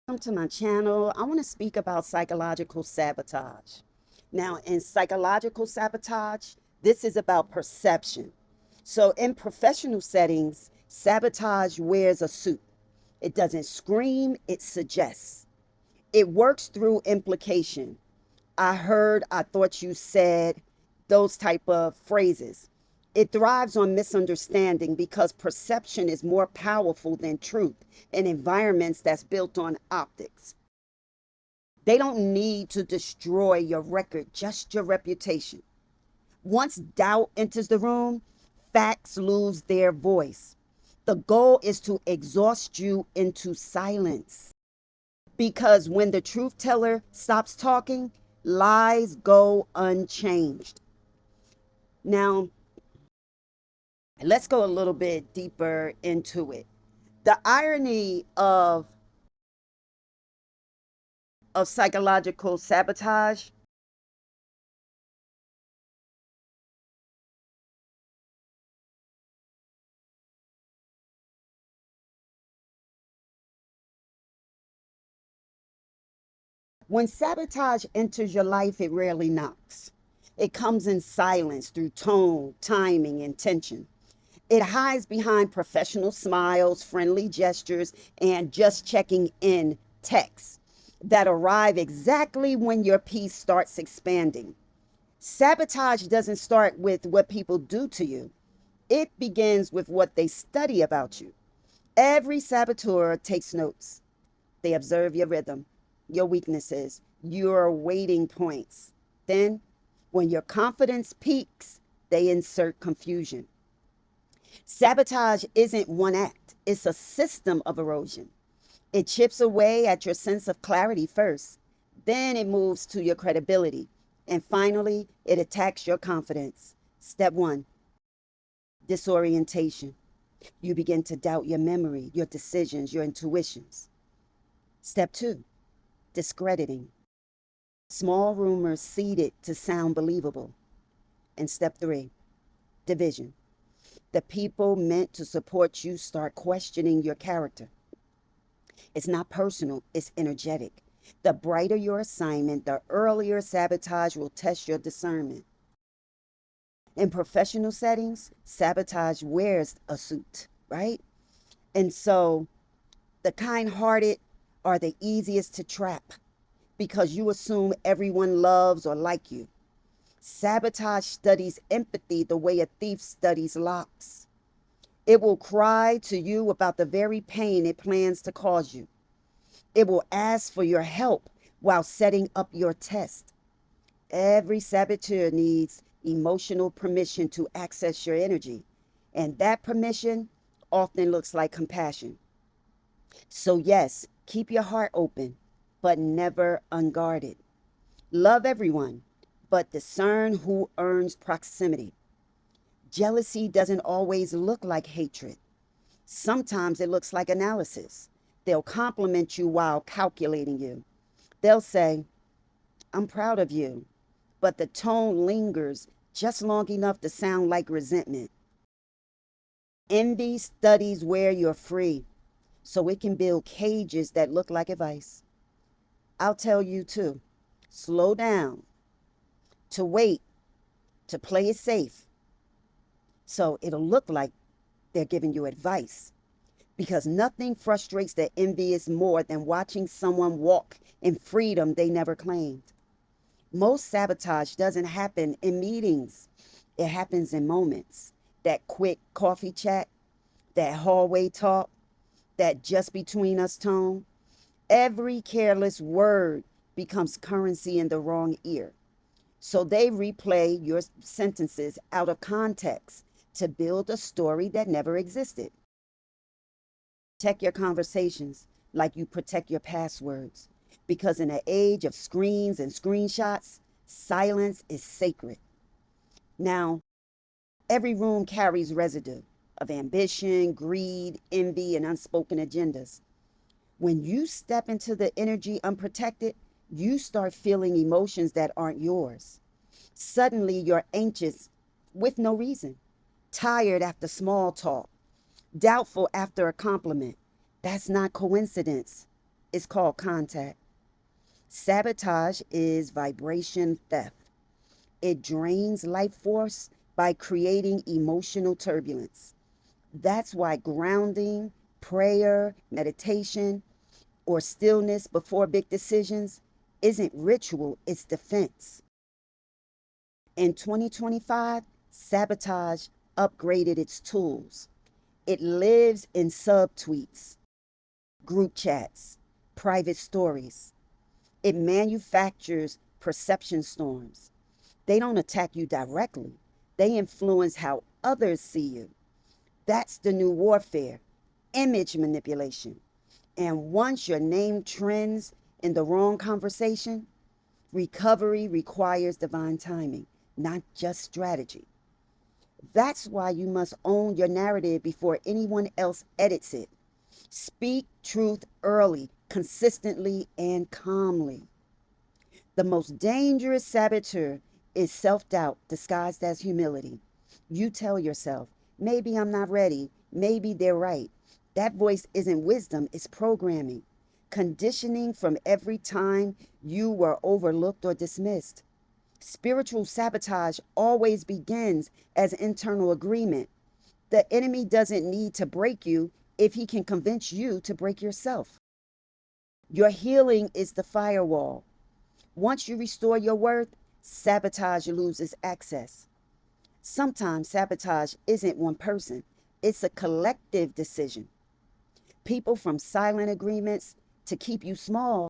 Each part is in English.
Welcome to my channel. I want to speak about psychological sabotage. Now, in psychological sabotage, this is about perception. So, in professional settings, sabotage wears a suit. It doesn't scream, it suggests. It works through implication. I heard, I thought you said, those type of phrases. It thrives on misunderstanding because perception is more powerful than truth in environments that's built on optics. They don't need to destroy your record, just your reputation. Once doubt enters the room, facts lose their voice. The goal is to exhaust you into silence. Because when the truth teller stops talking, lies go unchanged. Now, let's go a little bit deeper into it. The irony of psychological sabotage. When sabotage enters your life, it rarely knocks. It comes in silence through tone, timing, and tension. It hides behind professional smiles, friendly gestures, and just checking in texts that arrive exactly when your piece starts expanding. Sabotage doesn't start with what people do to you, it begins with what they study about you. Every saboteur takes notes. They observe your rhythm, your weaknesses, your waiting points. Then, when your confidence peaks, they insert confusion. Sabotage isn't one act, it's a system of erosion. It chips away at your sense of clarity first, then it moves to your credibility, and finally, it attacks your confidence. Step one, disorientation. You begin to doubt your memory, your decisions, your intuitions. Step two, discrediting. Small rumors seeded to sound believable. And step three, division. The people meant to support you start questioning your character. It's not personal, it's energetic. The brighter your assignment, the earlier sabotage will test your discernment. In professional settings, sabotage wears a suit, right? And so the kind hearted are the easiest to trap because you assume everyone loves or like you. Sabotage studies empathy the way a thief studies locks. It will cry to you about the very pain it plans to cause you. It will ask for your help while setting up your test. Every saboteur needs emotional permission to access your energy, and that permission often looks like compassion. So, yes, keep your heart open, but never unguarded. Love everyone, but discern who earns proximity. Jealousy doesn't always look like hatred. Sometimes it looks like analysis. They'll compliment you while calculating you. They'll say, I'm proud of you, but the tone lingers just long enough to sound like resentment. Envy studies where you're free, so it can build cages that look like advice. I'll tell you too, slow down, to wait, to play it safe. So it'll look like they're giving you advice. Because nothing frustrates the envious more than watching someone walk in freedom they never claimed. Most sabotage doesn't happen in meetings, it happens in moments. That quick coffee chat, that hallway talk, that just between us tone. Every careless word becomes currency in the wrong ear. So they replay your sentences out of context to build a story that never existed. Protect your conversations like you protect your passwords. Because in an age of screens and screenshots, silence is sacred. Now, every room carries residue of ambition, greed, envy, and unspoken agendas. When you step into the energy unprotected, you start feeling emotions that aren't yours. Suddenly, you're anxious with no reason, tired after small talk, doubtful after a compliment. That's not coincidence. It's called contact. Sabotage is vibration theft. It drains life force by creating emotional turbulence. That's why grounding, prayer, meditation, or stillness before big decisions isn't ritual, it's defense. In 2025, Sabotage upgraded its tools. It lives in subtweets, group chats, private stories. It manufactures perception storms. They don't attack you directly, they influence how others see you. That's the new warfare, image manipulation. And once your name trends in the wrong conversation, recovery requires divine timing, not just strategy. That's why you must own your narrative before anyone else edits it. Speak truth early, consistently, and calmly. The most dangerous saboteur is self doubt disguised as humility. You tell yourself, maybe I'm not ready, maybe they're right. That voice isn't wisdom, it's programming, conditioning from every time you were overlooked or dismissed. Spiritual sabotage always begins as internal agreement. The enemy doesn't need to break you if he can convince you to break yourself. Your healing is the firewall. Once you restore your worth, sabotage loses access. Sometimes sabotage isn't one person, it's a collective decision. People from silent agreements to keep you small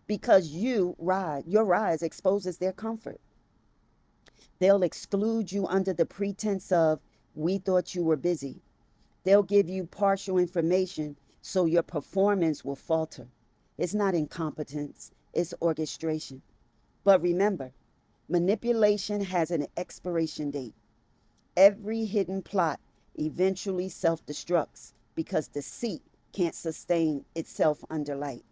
because your rise exposes their comfort. They'll exclude you under the pretense of, we thought you were busy. They'll give you partial information so your performance will falter. It's not incompetence, it's orchestration. But remember, manipulation has an expiration date. Every hidden plot eventually self destructs because deceit can't sustain itself under light.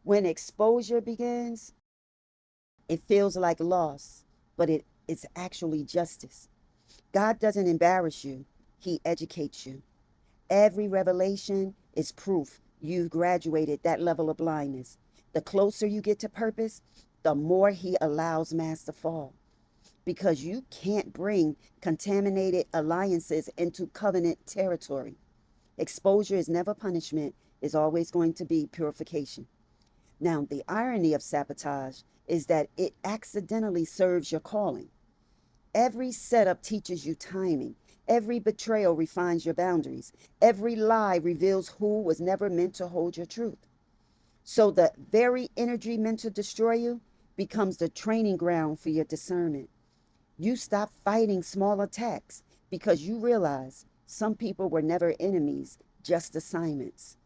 When exposure begins, it feels like loss, but it's actually justice. God doesn't embarrass you, He educates you. Every revelation is proof you've graduated that level of blindness. The closer you get to purpose, the more He allows mass to fall. Because you can't bring contaminated alliances into covenant territory. Exposure is never punishment, it's always going to be purification. Now, the irony of sabotage is that it accidentally serves your calling. Every setup teaches you timing. Every betrayal refines your boundaries. Every lie reveals who was never meant to hold your truth. So the very energy meant to destroy you becomes the training ground for your discernment. You stop fighting small attacks because you realize some people were never enemies, just assignments.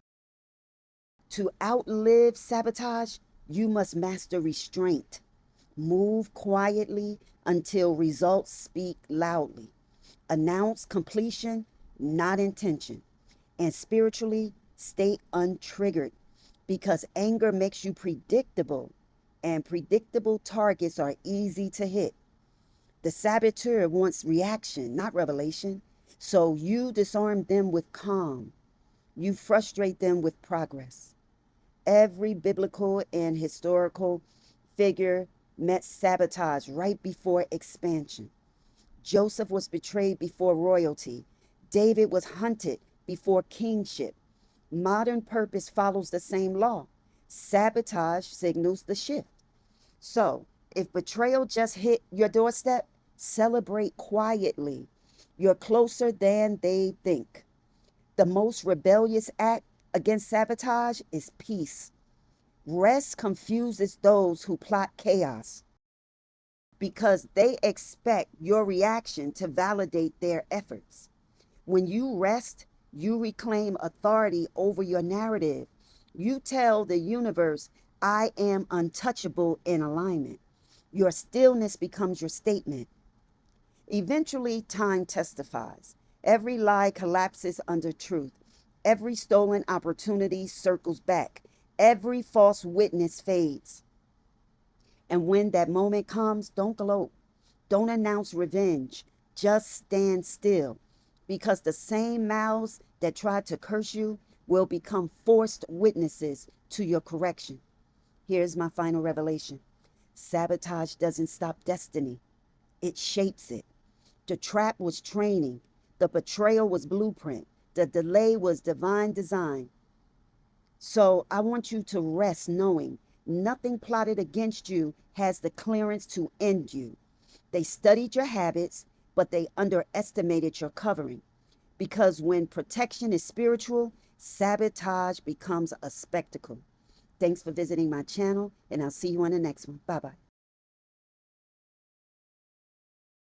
To outlive sabotage, you must master restraint. Move quietly until results speak loudly. Announce completion, not intention. And spiritually, stay untriggered because anger makes you predictable, and predictable targets are easy to hit. The saboteur wants reaction, not revelation. So you disarm them with calm. You frustrate them with progress. Every biblical and historical figure met sabotage right before expansion. Joseph was betrayed before royalty. David was hunted before kingship. Modern purpose follows the same law. Sabotage signals the shift. So, if betrayal just hit your doorstep, celebrate quietly. You're closer than they think. The most rebellious act against sabotage is peace. Rest confuses those who plot chaos because they expect your reaction to validate their efforts. When you rest, you reclaim authority over your narrative. You tell the universe, I am untouchable in alignment. Your stillness becomes your statement. Eventually, time testifies. Every lie collapses under truth. Every stolen opportunity circles back. Every false witness fades. And when that moment comes, don't gloat. Don't announce revenge. Just stand still. Because the same mouths that tried to curse you will become forced witnesses to your correction. Here's my final revelation. Sabotage doesn't stop destiny. It shapes it. The trap was training. The betrayal was blueprint. The delay was divine design. So I want you to rest knowing nothing plotted against you has the clearance to end you. They studied your habits, but they underestimated your covering. Because when protection is spiritual, sabotage becomes a spectacle. Thanks for visiting my channel, and I'll see you on the next one. Bye-bye.